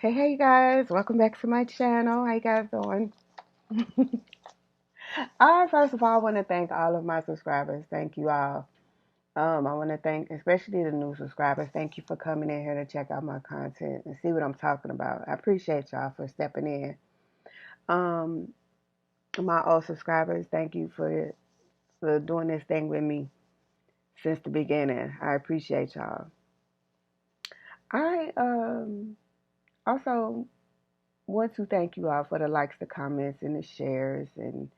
Hey guys, welcome back to my channel. How you guys doing? First of all, I want to thank all of my subscribers. Thank you all. I want to thank especially the new subscribers. Thank you for coming in here to check out my content and see what I'm talking about. I appreciate y'all for stepping in. Um, my old subscribers, thank you for doing this thing with me since the beginning. I appreciate y'all. I also want to thank you all for the likes, the comments, and the shares, and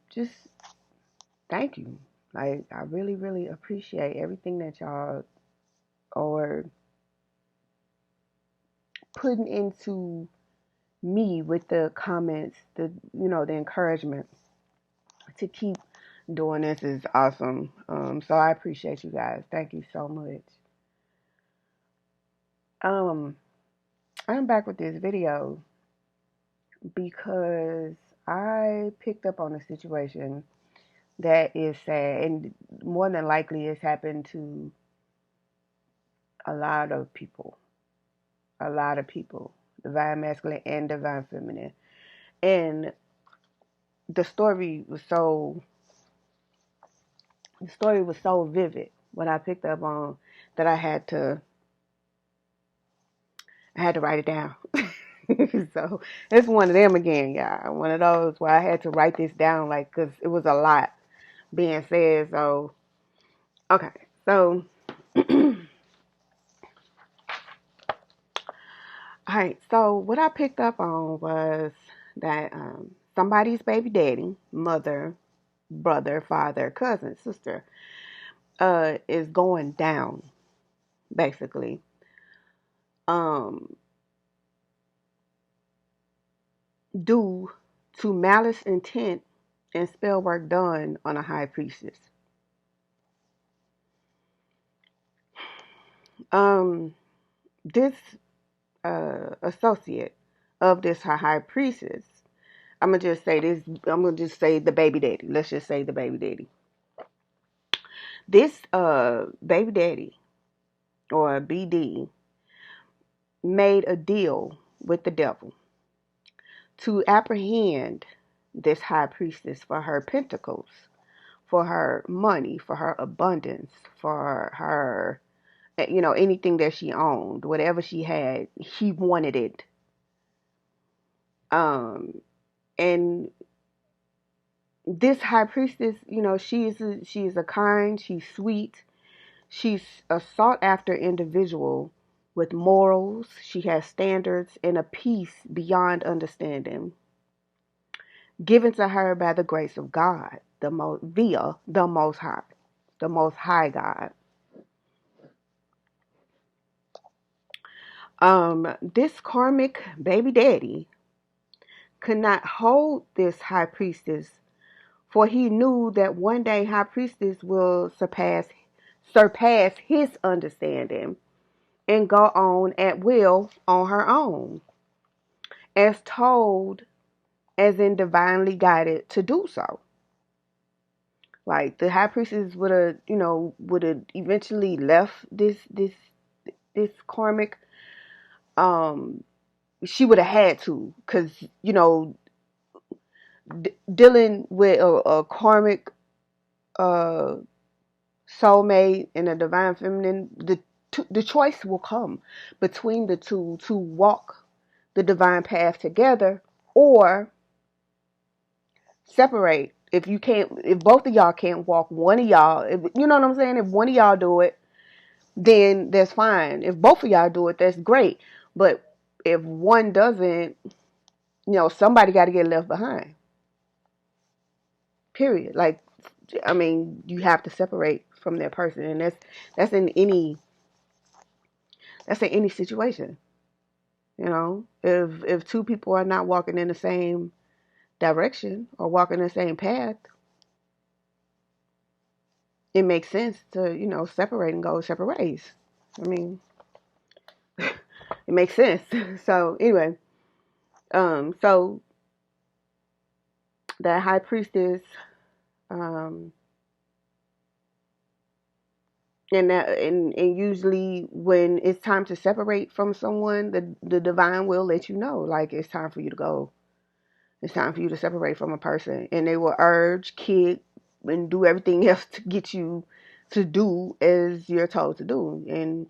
just thank you. Like, I really, really appreciate everything that y'all are putting into me with the comments, the encouragement to keep doing this is awesome. So I appreciate you guys. Thank you so much. Um, I'm back with this video because I picked up on a situation that is sad, and more than likely it's happened to a lot of people. A lot of people, divine masculine and divine feminine. And the story was so vivid when I picked up on that I had to write it down. So it's one of them again, y'all. One of those where I had to write this down, like, because it was a lot being said. So okay, so all right. So what I picked up on was that somebody's baby daddy, mother, brother, father, cousin, sister, is going down, basically. Um, Due to malice intent and spell work done on a high priestess. Um, this associate of this high priestess, I'm gonna just say this. I'm gonna just say the baby daddy. Let's just say the baby daddy. This baby daddy or BD made a deal with the devil to apprehend this high priestess for her pentacles, for her money, for her abundance, for her, anything that she owned, whatever she had, he wanted it. And this high priestess, she's a kind, she's sweet, she's a sought after individual with morals. She has standards and a peace beyond understanding, given to her by the grace of God, via the Most High God. This karmic baby daddy could not hold this high priestess, for he knew that one day high priestess will surpass his understanding and go on at will on her own, as told, as in divinely guided to do so. Like, the high priestess would have eventually left this karmic. She would have had to, because dealing with a karmic uh soulmate and a divine feminine, the choice will come between the two to walk the divine path together or separate. If both of y'all can't walk, one of y'all, you know what I'm saying? If one of y'all do it, then that's fine. If both of y'all do it, that's great. But if one doesn't, somebody got to get left behind. Period. Like, I mean, you have to separate from that person, and that's in any situation. If two people are not walking in the same direction or walking the same path, it makes sense to separate and go separate ways. I mean, it makes sense. So anyway, so the high priestess, um, And usually when it's time to separate from someone, the divine will let you know, like, it's time for you to go. It's time for you to separate from a person, and they will urge, kick, and do everything else to get you to do as you're told to do, and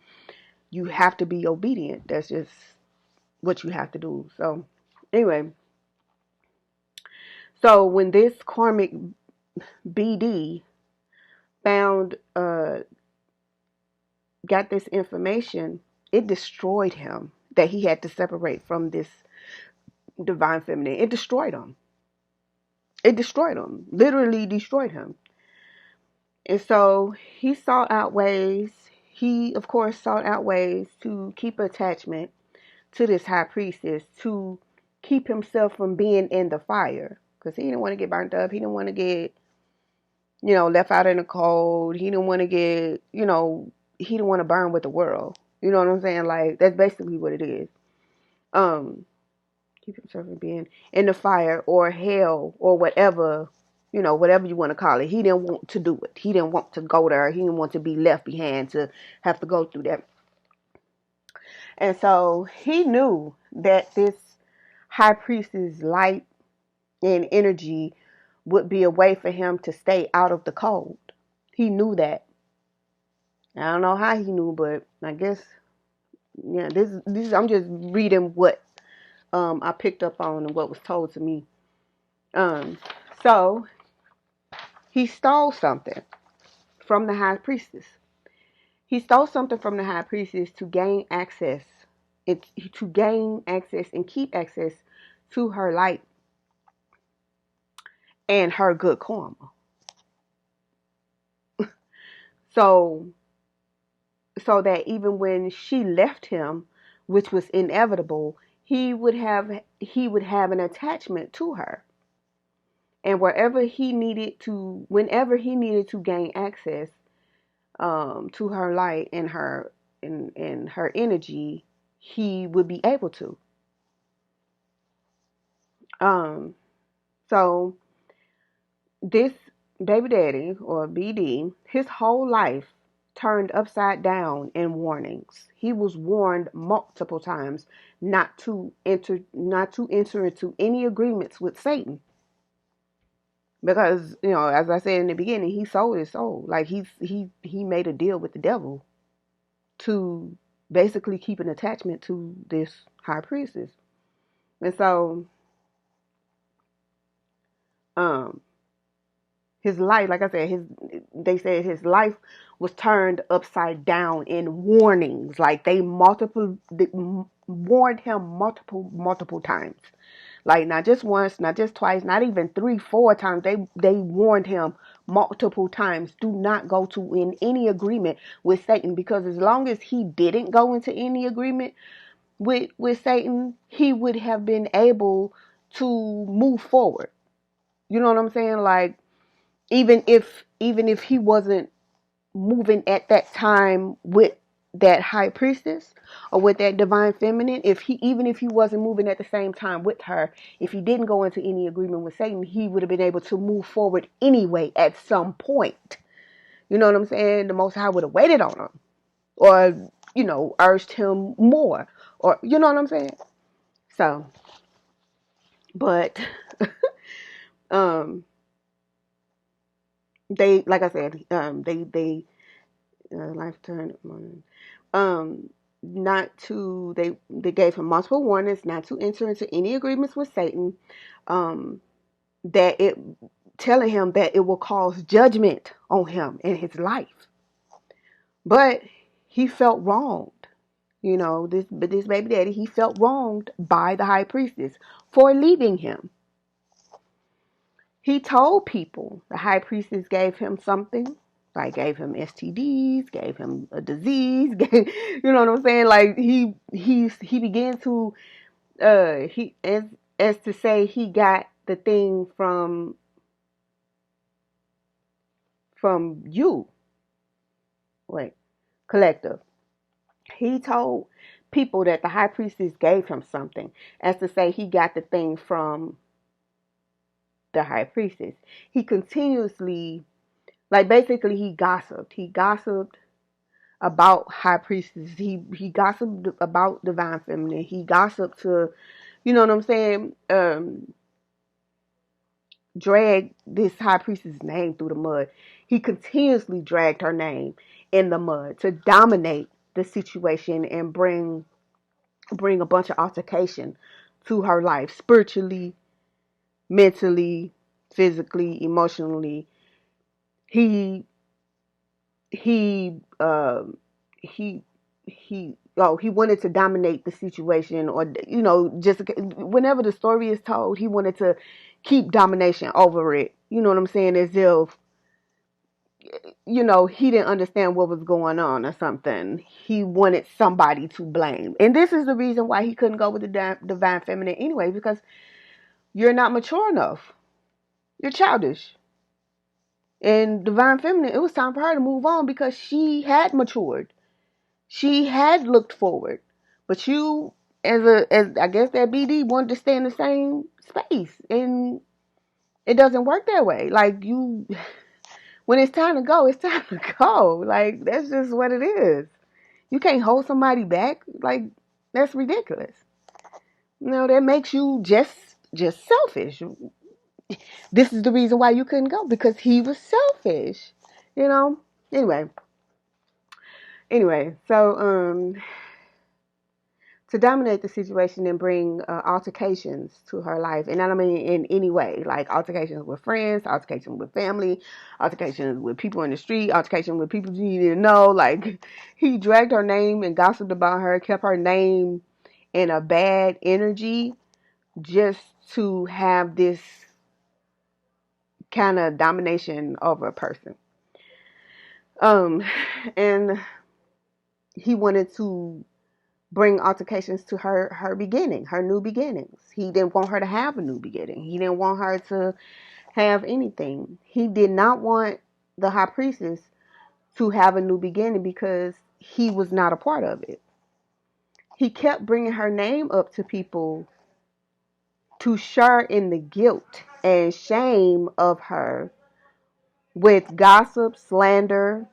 you have to be obedient. That's just what you have to do. So anyway, so when this karmic BD found got this information, it destroyed him that he had to separate from this divine feminine. It destroyed him. It destroyed him. Literally destroyed him. And so he sought out ways. He, of course, sought out ways to keep attachment to this high priestess, to keep himself from being in the fire, because he didn't want to get burnt up. He didn't want to get, left out in the cold. He didn't want to get, he didn't want to burn with the world. You know what I'm saying? Like, that's basically what it is. Keep himself from being in the fire or hell or whatever, whatever you want to call it. He didn't want to do it. He didn't want to go there. He didn't want to be left behind to have to go through that. And so he knew that this high priestess light and energy would be a way for him to stay out of the cold. He knew that. I don't know how he knew, but I guess, yeah, this I'm just reading what I picked up on and what was told to me. So he stole something from the high priestess. He stole something from the high priestess to gain access. To gain access and keep access to her light and her good karma. So that even when she left him, which was inevitable, he would have an attachment to her. And whenever he needed to gain access to her light and her energy, he would be able to. So this baby daddy, or BD, his whole life turned upside down in warnings. He was warned multiple times not to enter into any agreements with Satan. Because, as I said in the beginning, he sold his soul. Like, he made a deal with the devil to basically keep an attachment to this high priestess. And so his life, like I said, they said his life was turned upside down in warnings. Like, they warned him multiple times. Like, not just once, not just twice, not even 3-4 times. They warned him multiple times. Do not go in any agreement with Satan, because as long as he didn't go into any agreement with Satan, he would have been able to move forward. You know what I'm saying? Like, even if he wasn't moving at that time with that high priestess or with that divine feminine, if he wasn't moving at the same time with her, if he didn't go into any agreement with Satan, he would have been able to move forward anyway at some point. You know what I'm saying? The Most High would have waited on him, or urged him more, or you know what I'm saying? So, but they, like I said, they life turned not to, they gave him multiple warnings not to enter into any agreements with Satan, that it telling him that it will cause judgment on him in his life. But he felt wronged. This baby daddy, he felt wronged by the high priestess for leaving him. He told people the high priestess gave him something. Like, gave him STDs, gave him a disease, you know what I'm saying? Like, he began to he as to say he got the thing from you. Wait, collective. He told people that the high priestess gave him something, as to say he got the thing from the high priestess. He continuously, like, basically he gossiped. about High Priestess. He gossiped about Divine Feminine. He gossiped to, you know what I'm saying, drag this High Priestess name through the mud. He continuously dragged her name in the mud to dominate the situation and bring a bunch of altercation to her life, spiritually, mentally, physically, emotionally. He he he he wanted to dominate the situation, or just whenever the story is told, he wanted to keep domination over it. You know what I'm saying? As if he didn't understand what was going on or something. He wanted somebody to blame, and this is the reason why he couldn't go with the divine feminine anyway, because you're not mature enough. You're childish. And divine feminine, it was time for her to move on because she had matured. She had looked forward, but you, as I guess that BD, wanted to stay in the same space, and it doesn't work that way. Like, when it's time to go, it's time to go. Like, that's just what it is. You can't hold somebody back. Like, that's ridiculous. That makes you just selfish. This is the reason why you couldn't go, because he was selfish. You know. Anyway, so to dominate the situation and bring altercations to her life. And I don't mean in any way, like altercations with friends, altercations with family, altercations with people in the street, altercations with people you didn't know. Like, he dragged her name and gossiped about her, kept her name in a bad energy just to have this kind of domination over a person. And he wanted to bring altercations to her beginning, her new beginnings. He didn't want her to have a new beginning. He didn't want her to have anything. He did not want the high priestess to have a new beginning because he was not a part of it. He kept bringing her name up to people to share in the guilt and shame of her with gossip, slander.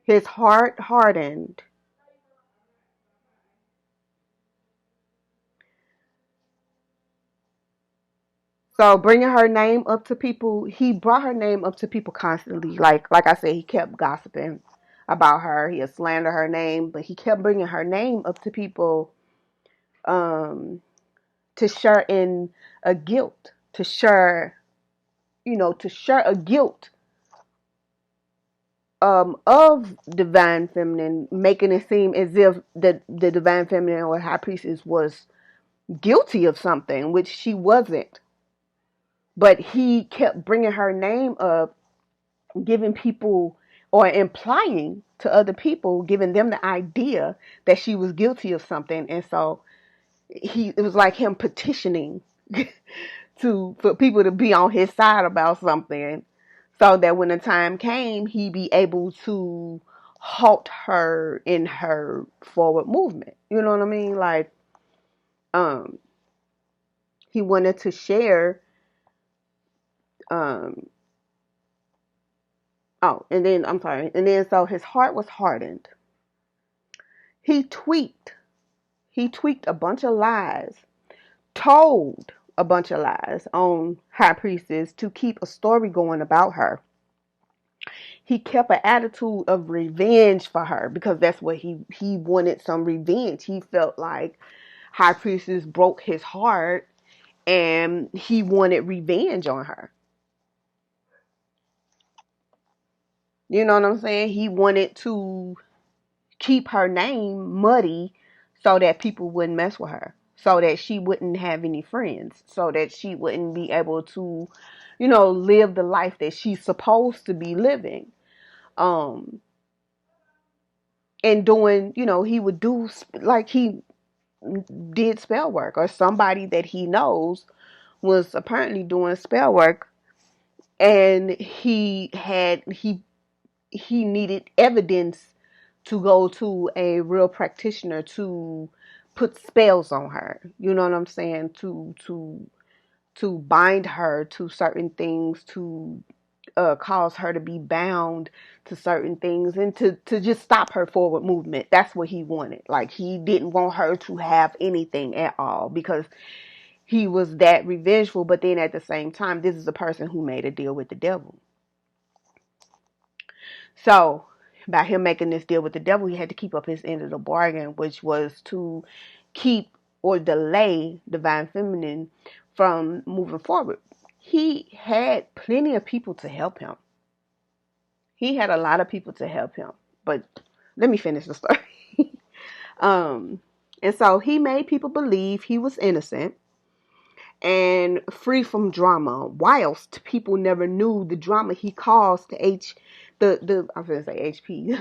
His heart hardened. So bringing her name up to people, he brought her name up to people constantly. Like I said, he kept gossiping about her. He had slandered her name, but he kept bringing her name up to people, um, to share in a guilt, to share a guilt of divine feminine, making it seem as if the divine feminine or high priestess was guilty of something, which she wasn't. But he kept bringing her name up, giving people, or implying to other people, giving them the idea that she was guilty of something. And so it was like him petitioning for people to be on his side about something, so that when the time came, he'd be able to halt her in her forward movement. You know what I mean? Like, um he wanted to share, um oh, and then I'm sorry, and then so his heart was hardened. He tweaked. He tweaked a bunch of lies, told a bunch of lies on High Priestess to keep a story going about her. He kept an attitude of revenge for her because that's what he wanted, some revenge. He felt like High Priestess broke his heart and he wanted revenge on her. You know what I'm saying? He wanted to keep her name muddy so that people wouldn't mess with her, so that she wouldn't have any friends, so that she wouldn't be able to, live the life that she's supposed to be living. Um, and doing, he would do, like, he did spell work, or somebody that he knows was apparently doing spell work, and he needed evidence to go to a real practitioner to put spells on her. You know what I'm saying? To bind her to certain things, to cause her to be bound to certain things and to just stop her forward movement. That's what he wanted. Like, he didn't want her to have anything at all because he was that revengeful. But then at the same time, this is a person who made a deal with the devil. So by him making this deal with the devil, he had to keep up his end of the bargain, which was to keep or delay divine feminine from moving forward. He had plenty of people to help him. He had a lot of people to help him. But let me finish the story. um, and so he made people believe he was innocent and free from drama, whilst people never knew the drama he caused to I was gonna say HP.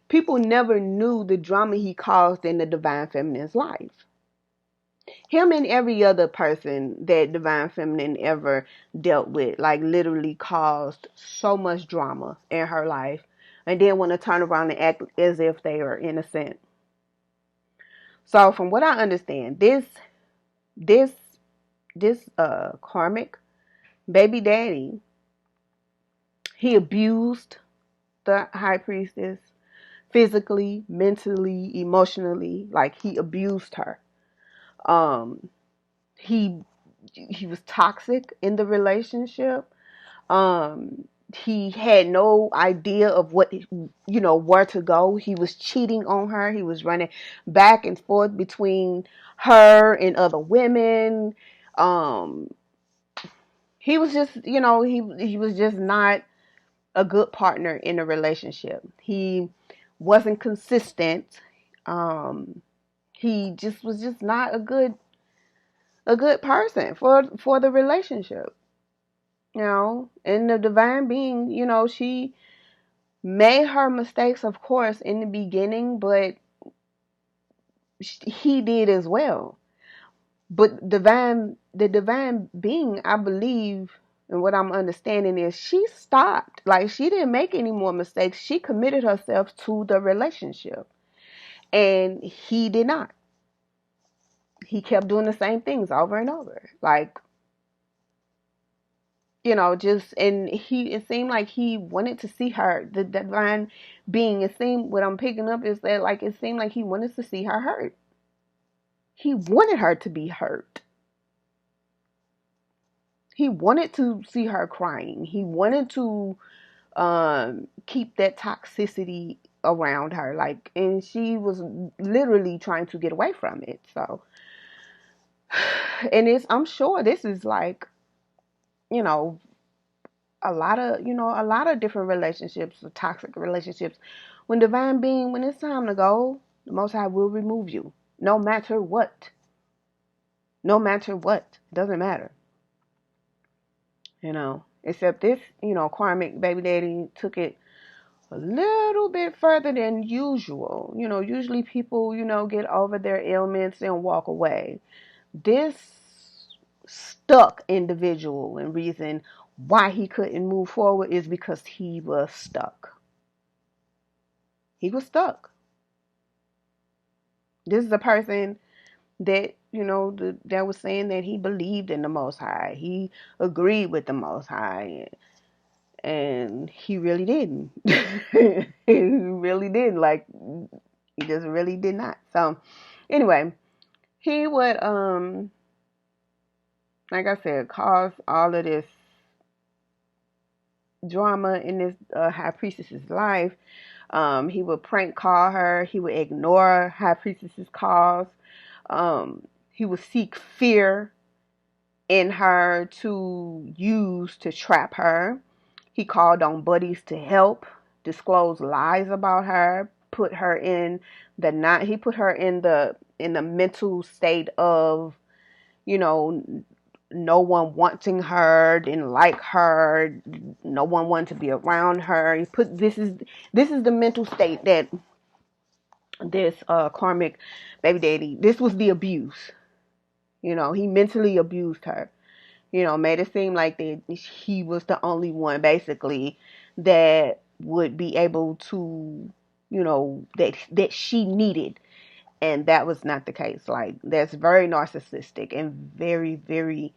People never knew the drama he caused in the divine feminine's life. Him and every other person that divine feminine ever dealt with, like, literally caused so much drama in her life, and then want to turn around and act as if they are innocent. So from what I understand, this karmic baby daddy, he abused the high priestess physically, mentally, emotionally. Like, he abused her. Um, he was toxic in the relationship. He had no idea of where to go. He was cheating on her. He was running back and forth between her and other women. He was just, he was just not a good partner in a relationship. He wasn't consistent. He just was just not a good person for the relationship. And the divine being, she made her mistakes, of course, in the beginning, but he did as well. But the divine being, I believe, and what I'm understanding is she stopped. Like, she didn't make any more mistakes. She committed herself to the relationship. And he did not. He kept doing the same things over and over. Like, and it seemed like he wanted to see her, the divine being. What I'm picking up is that, like, it seemed like he wanted to see her hurt. He wanted her to be hurt. He wanted to see her crying. He wanted to keep that toxicity around her. Like, and she was literally trying to get away from it. So, and I'm sure this is like, a lot of different relationships, toxic relationships. When divine being, when it's time to go, the Most High will remove you, no matter what. No matter what, it doesn't matter. Except this, karmic baby daddy took it a little bit further than usual. Usually people, get over their ailments and walk away. This stuck individual, and reason why he couldn't move forward is because he was stuck. He was stuck. This is a person that, that was saying that he believed in the Most High. He agreed with the Most High. And he really didn't. He really didn't. Like, he just really did not. So, anyway, he would, like I said, cause all of this drama in this high priestess's life. He would prank call her. He would ignore high priestess's calls. He would seek fear in her to use to trap her. He called on buddies to help, disclose lies about her, put her in the mental state of, no one wanting her, didn't like her, no one wanted to be around her. This is the mental state that this karmic baby daddy, this was the abuse. He mentally abused her. Made it seem like that he was the only one, basically, that would be able to, that she needed. And that was not the case. Like, that's very narcissistic and very, very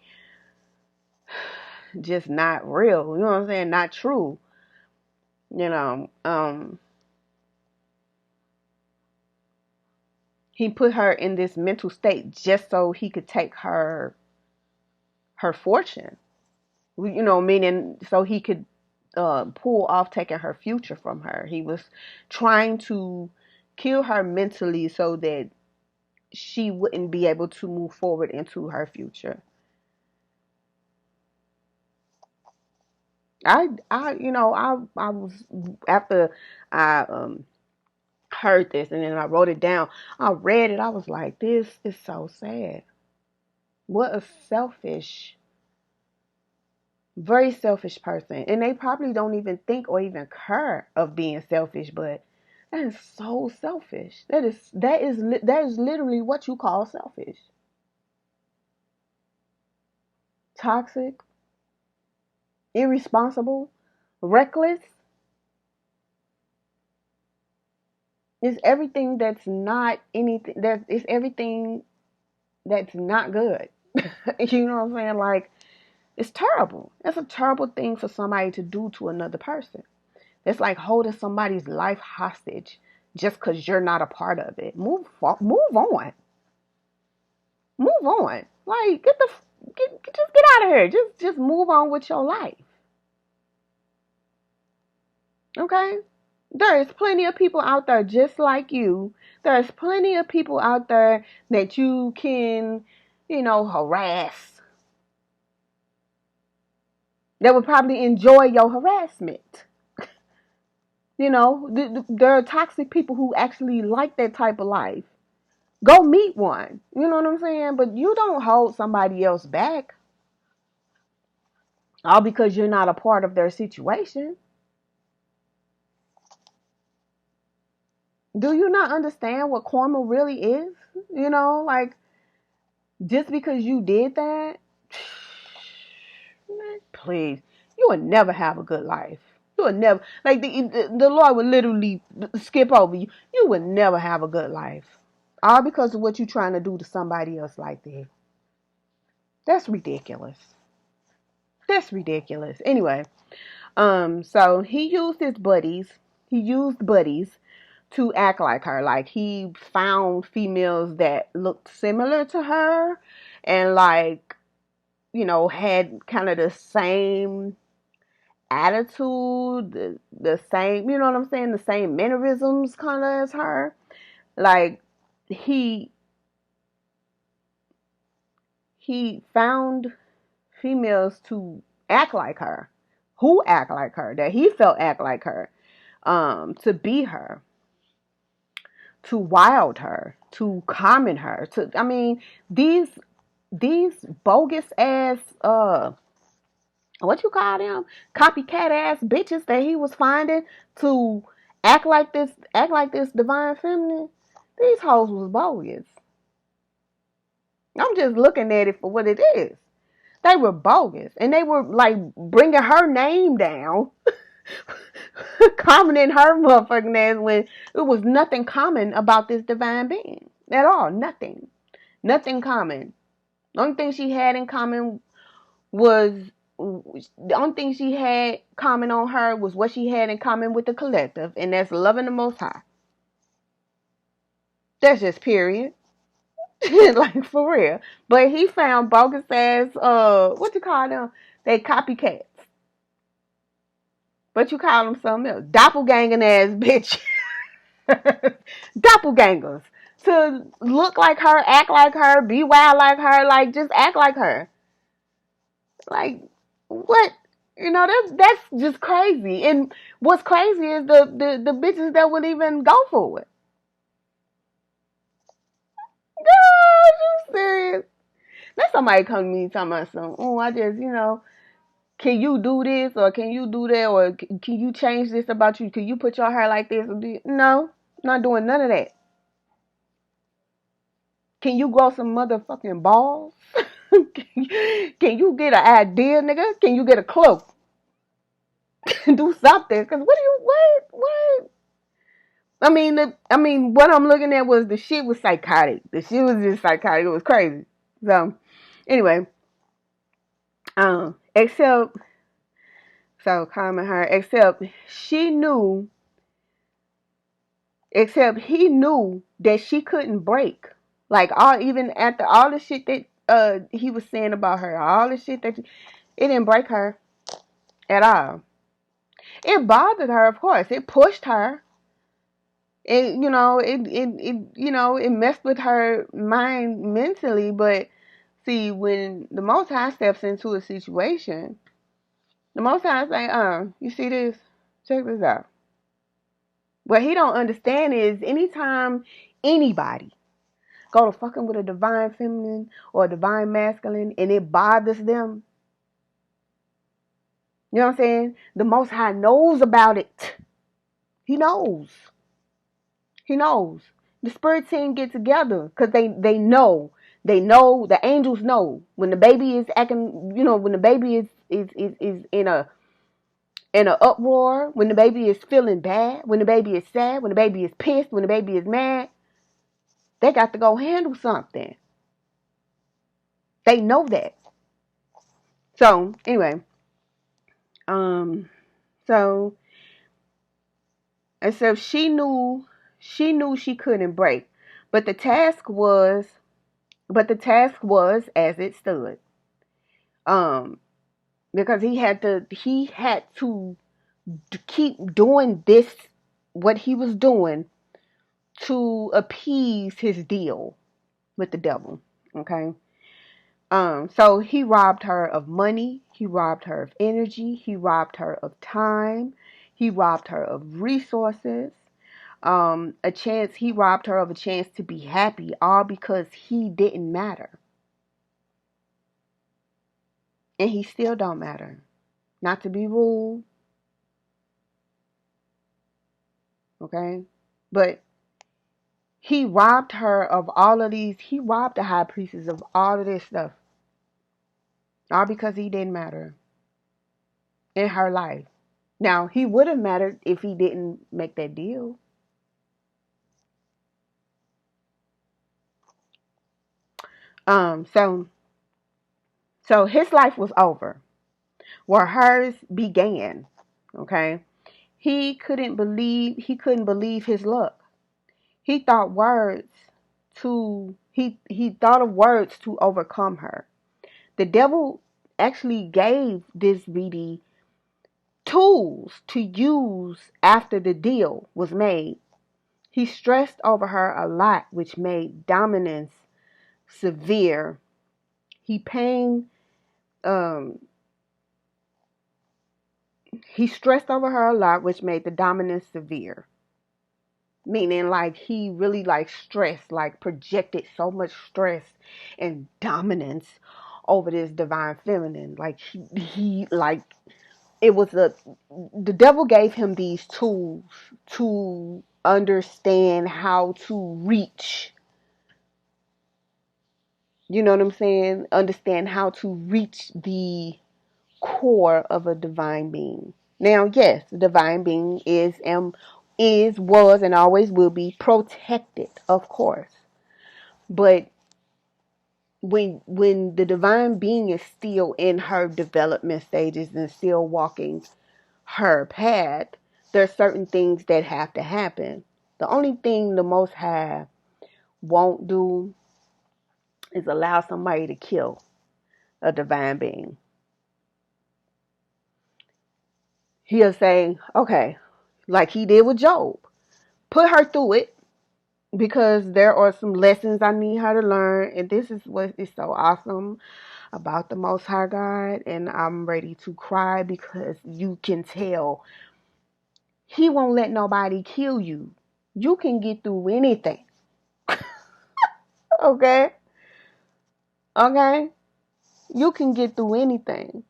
just not real. You know what I'm saying? Not true. You know, he put her in this mental state just so he could take her fortune. You know, meaning so he could pull off taking her future from her. He was trying to kill her mentally so that she wouldn't be able to move forward into her future. I was after I heard this and then I wrote it down. I read it. I was like, this is so sad. What a selfish, very selfish person. And they probably don't even think or even care of being selfish, but that is so selfish. That is literally what you call selfish. Toxic, irresponsible, reckless. It's everything that's not anything that it's everything that's not good. You know what I'm saying? Like, it's terrible. It's a terrible thing for somebody to do to another person. It's like holding somebody's life hostage just because you're not a part of it. Move on. Move on. Like, just get out of here. Just move on with your life. Okay? There is plenty of people out there just like you. There's plenty of people out there that you can, harass. That would probably enjoy your harassment. There are toxic people who actually like that type of life. Go meet one. You know what I'm saying? But you don't hold somebody else back all because you're not a part of their situation. Do you not understand what karma really is? Like, just because you did that, man, please, you will never have a good life. You will never, like, the Lord would literally skip over you. You will never have a good life. All because of what you're trying to do to somebody else like that. That's ridiculous. That's ridiculous. Anyway, so he used buddies to act like her. Like, he found females that looked similar to her and, like, had kind of the same attitude, the same, you know what I'm saying, the same mannerisms kind of as her. Like, he found females to act like her, who act like her, that he felt act like her, to be her, to wild her, to comment her, these bogus ass what you call them, copycat ass bitches that he was finding to act like this divine feminine. These hoes was bogus. I'm just looking at it for what it is. They were bogus, and they were like bringing her name down, commenting her motherfucking ass when it was nothing common about this divine being at all. Nothing common. The only thing she had in common was the only thing she had common on her was what she had in common with the collective, and that's loving the Most High. That's just period. Like, for real. But he found bogus ass, what you call them? They copycats. But you call them something else. Doppelganger ass bitch. Doppelgangers. To look like her, act like her, be wild like her, like, just act like her. Like, what? That's just crazy. And what's crazy is the bitches that would even go for it. Girl, you serious? Let somebody come to me talking about something. Oh, I just, can you do this or can you do that or can you change this about you? Can you put your hair like this? No, not doing none of that. Can you grow some motherfucking balls? Can you get an idea, nigga? Can you get a clue? Do something. Cause what? What I'm looking at was the shit was psychotic. The shit was just psychotic. It was crazy. So, anyway, Except, so calming her, she knew, except he knew that she couldn't break. Like, all, even after all the shit that he was saying about her, all the shit that, it didn't break her at all. It bothered her, of course. It pushed her. It messed with her mind mentally. But see, when the Most High steps into a situation, the Most High say, you see this? Check this out. What he don't understand is anytime anybody go to fucking with a divine feminine or a divine masculine and it bothers them, you know what I'm saying? The Most High knows about it. He knows. He knows. The spirit team get together because they know. They know, the angels know when the baby is acting, when the baby is in a uproar, when the baby is feeling bad, when the baby is sad, when the baby is pissed, when the baby is mad, they got to go handle something. They know that. So anyway, so and so she couldn't break, but the task was as it stood. Because he had to keep doing this, what he was doing, to appease his deal with the devil. Okay. So he robbed her of money, he robbed her of energy, he robbed her of time, he robbed her of resources, he robbed her of a chance to be happy, all because he didn't matter. And he still don't matter. Not to be rude, okay? But he robbed her of all of these. He robbed the high priestess of all of this stuff. All because he didn't matter in her life. Now, he would have mattered if he didn't make that deal. So his life was over, where hers began. Okay? He couldn't believe his luck. He thought he thought of words to overcome her. The devil actually gave this BD tools to use after the deal was made. He stressed over her a lot, which made dominance severe. He pain he stressed over her a lot, which made the dominance severe. Meaning, like, he really, like, stressed, like, projected so much stress and dominance over this divine feminine. Like, he like, the devil gave him these tools to understand how to reach, you know what I'm saying? Understand how to reach the core of a divine being. Now, yes, the divine being was, and always will be protected, of course. But when the divine being is still in her development stages and still walking her path, there's certain things that have to happen. The only thing the Most High won't do is allow somebody to kill a divine being. He'll say, okay, like he did with Job, put her through it because there are some lessons I need her to learn. And this is what is so awesome about the Most High God. And I'm ready to cry because you can tell he won't let nobody kill you. You can get through anything. Okay? Okay? You can get through anything.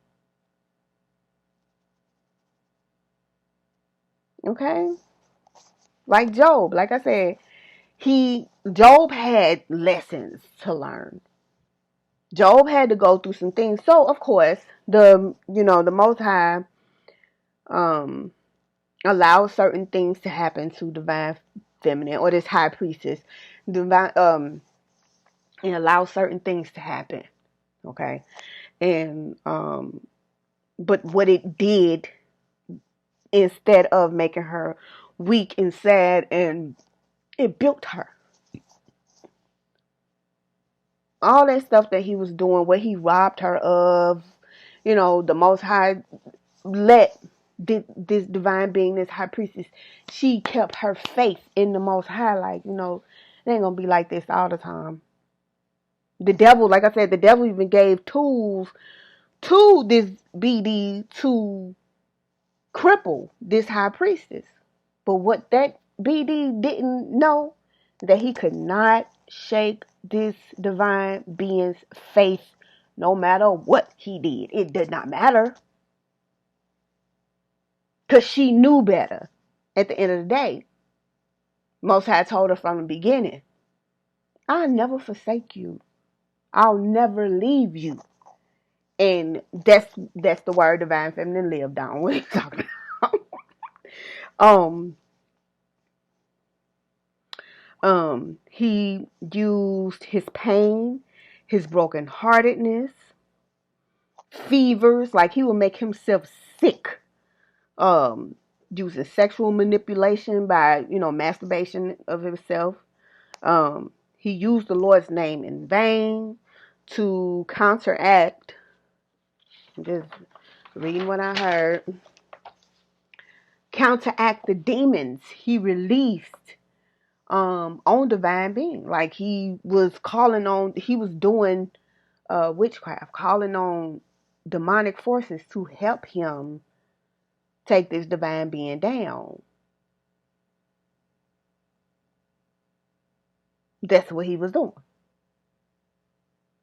Okay? Like Job, like I said, Job had lessons to learn. Job had to go through some things. So of course, the Most High um allows certain things to happen to divine feminine or this high priestess. Divine and allows certain things to happen. Okay. And but what it did, instead of making her weak and sad, and it built her. All that stuff that he was doing, what he robbed her of, the Most High let this divine being, this high priestess, she kept her faith in the Most High. Like, it ain't gonna be like this all the time. The devil, like I said, the devil even gave tools to this BD to cripple this high priestess. But what that BD didn't know, that he could not shake this divine being's faith no matter what he did. It did not matter. Because she knew better. At the end of the day, Most High told her from the beginning, I'll never forsake you. I'll never leave you. And that's the word divine feminine lived on. What are you talking about? He used his pain, his brokenheartedness, fevers, like he would make himself sick. Using sexual manipulation by, masturbation of himself. He used the Lord's name in vain to counteract, just reading what I heard, counteract the demons he released on divine being. Like he was doing witchcraft, calling on demonic forces to help him take this divine being down. That's what he was doing.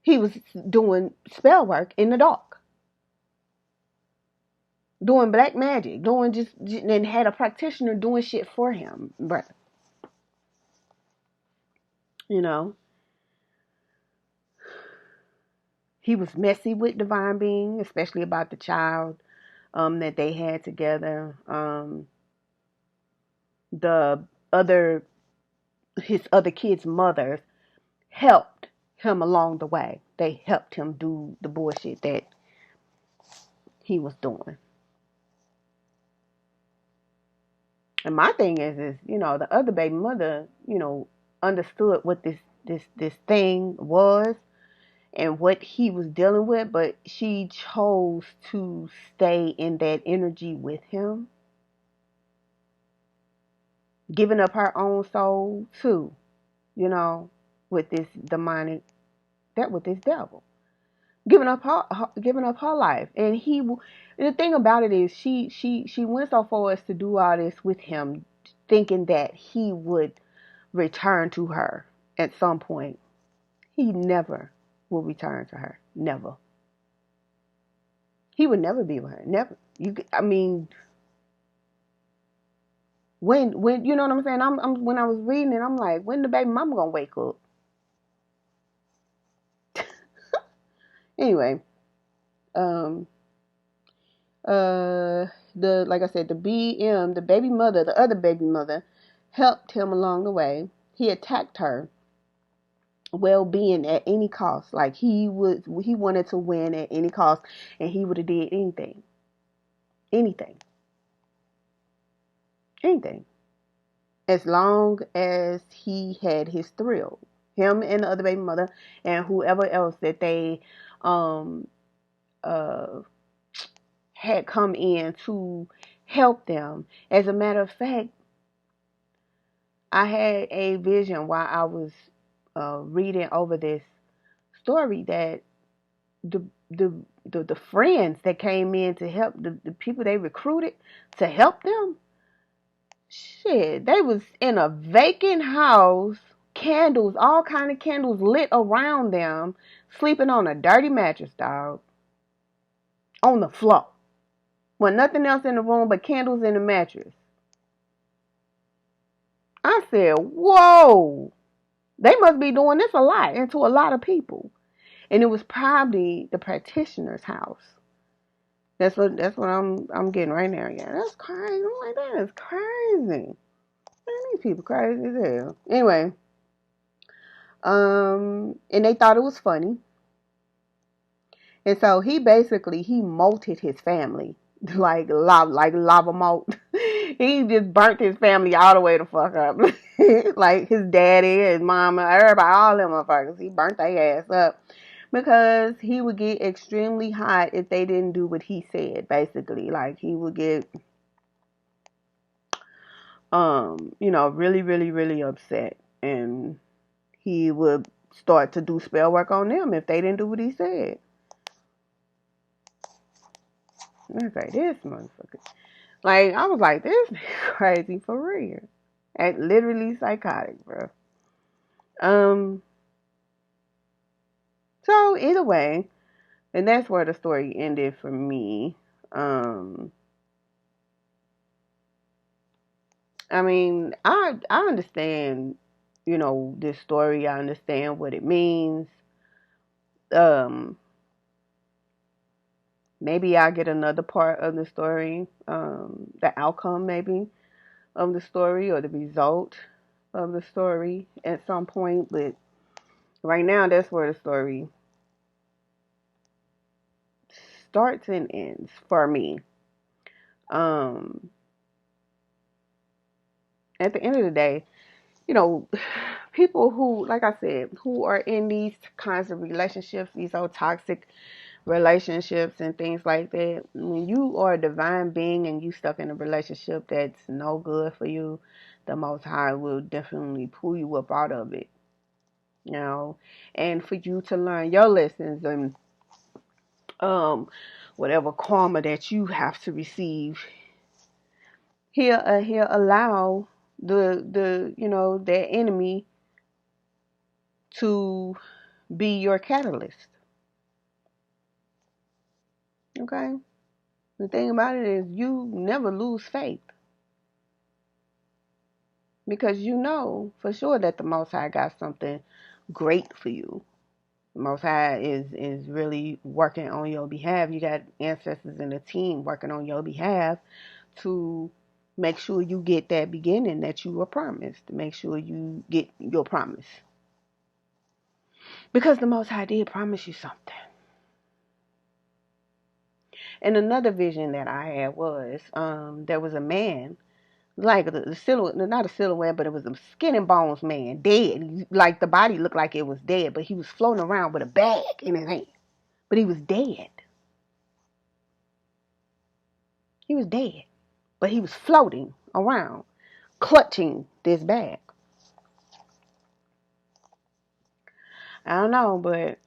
He was doing spell work in the dark, doing black magic, and had a practitioner doing shit for him, brother. You know, he was messy with divine being, especially about the child that they had together. The other His other kids' mothers helped him along the way. They helped him do the bullshit that he was doing. And my thing is, the other baby mother, understood what this thing was and what he was dealing with, but she chose to stay in that energy with him, giving up her own soul too, with this demonic, with this devil, giving up her life. And the thing about it is, she went so far as to do all this with him, thinking that he would return to her at some point. He never will return to her. Never. He would never be with her. Never. When you know what I'm saying? When I was reading it, I'm like, when the baby mama gonna wake up? Anyway, um, like I said, the BM, the other baby mother, helped him along the way. He attacked her well-being at any cost. Like he wanted to win at any cost, and he would have did anything, as long as he had his thrill. Him and the other baby mother and whoever else that they um uh had come in to help them. As a matter of fact, I had a vision while I was reading over this story that the the the friends that came in to help, the people they recruited to help them, shit, they was in a vacant house, candles, all kind of candles lit around them, sleeping on a dirty mattress, dog, on the floor. With nothing else in the room but candles in the mattress. I said, whoa, they must be doing this a lot and to a lot of people. And it was probably the practitioner's house. That's what I'm getting right now. Yeah, that's crazy. I'm like, that is crazy. Man, these people crazy as hell. Anyway, and they thought it was funny. And so he basically he molted his family like lava malt. He just burnt his family all the way the fuck up. Like his daddy, his mama, everybody, all them motherfuckers. He burnt their ass up because he would get extremely hot if they didn't do what he said. Basically, like he would get really, really, really upset, and he would start to do spell work on them if they didn't do what he said. I was like, this motherfucker. Like, I was like, this nigga crazy for real. And literally psychotic, bro. Um, so either way, and that's where the story ended for me. I mean, I understand, this story. I understand what it means. Um, Maybe I'll get another part of the story, the outcome maybe of the story or the result of the story at some point. But right now, that's where the story starts and ends for me. Um, at the end of the day, you know, people who, like I said, who are in these kinds of relationships, these old toxic relationships and things like that, when you are a divine being and you stuck in a relationship that's no good for you, the Most High will definitely pull you up out of it, and for you to learn your lessons and um whatever karma that you have to receive. He'll allow their enemy to be your catalyst. Okay? The thing about it is you never lose faith because you know for sure that the Most High got something great for you. The Most High is really working on your behalf. You got ancestors and a team working on your behalf to make sure you get that beginning that you were promised. To make sure you get your promise. Because the Most High did promise you something. And another vision that I had was there was a man, like the silhouette, not a silhouette, but it was a skin and bones man, dead. Like the body looked like it was dead, but he was floating around with a bag in his hand. But he was dead. He was dead. But he was floating around, clutching this bag. I don't know, but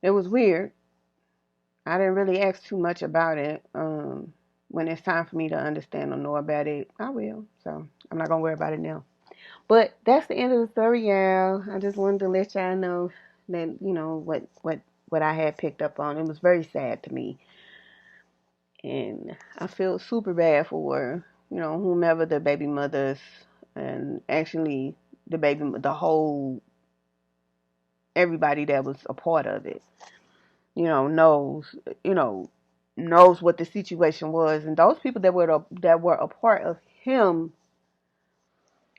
it was weird. I didn't really ask too much about it. When it's time for me to understand or know about it, I will. So I'm not gonna worry about it now. But that's the end of the story, y'all. I just wanted to let y'all know that what I had picked up on. It was very sad to me, and I feel super bad for whomever the baby mothers and actually the whole everybody that was a part of it. Knows you know knows what the situation was, and those people that were a part of him,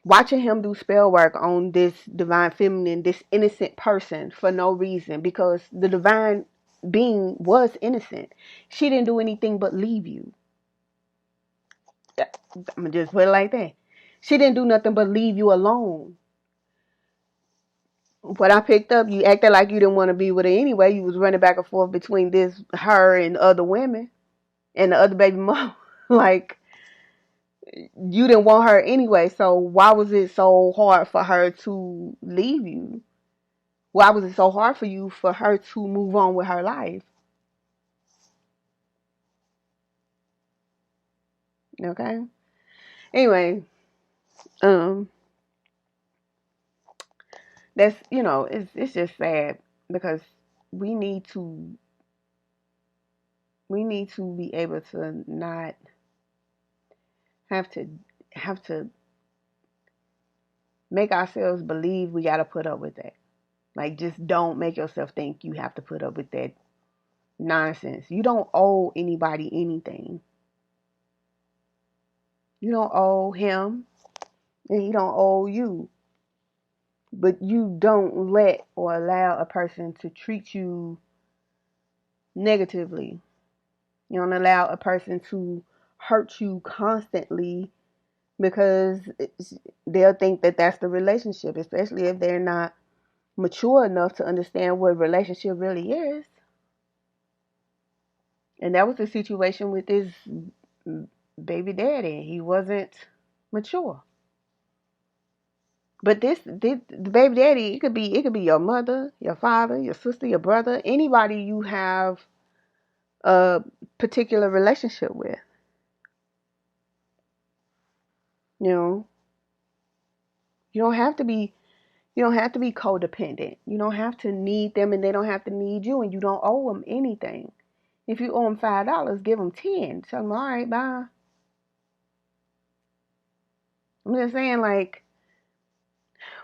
watching him do spell work on this divine feminine, this innocent person for no reason, because the divine being was innocent. She didn't do anything but leave you. I'm gonna just put it like that. She didn't do nothing but leave you alone. What I picked up, you acted like you didn't want to be with her anyway. You was running back and forth between her and other women and the other baby mom. Like, you didn't want her anyway, so why was it so hard for her to leave you? Why was it so hard for her to move on with her life? Okay. Anyway, um, that's it's just sad because we need to be able to not have to have to make ourselves believe we got to put up with that. Like, just don't make yourself think you have to put up with that nonsense. You don't owe anybody anything. You don't owe him, and he don't owe you. but you don't let or allow a person to treat you negatively. You don't allow a person to hurt you constantly because they'll think that that's the relationship, especially if they're not mature enough to understand what a relationship really is. And that was the situation with this baby daddy. He wasn't mature. But the baby daddy, it could be your mother, your father, your sister, your brother, anybody you have a particular relationship with. You know, you don't have to be you don't have to be codependent. You don't have to need them, and they don't have to need you, and you don't owe them anything. If you owe them $5, give them 10. Tell them, all right, bye. I'm just saying, like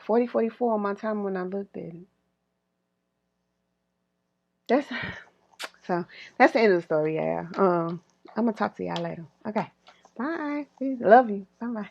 40, 44 on my time when I looked at it. That's so. That's the end of the story, yeah. I'm gonna talk to y'all later. Okay, bye. Love you. Bye bye.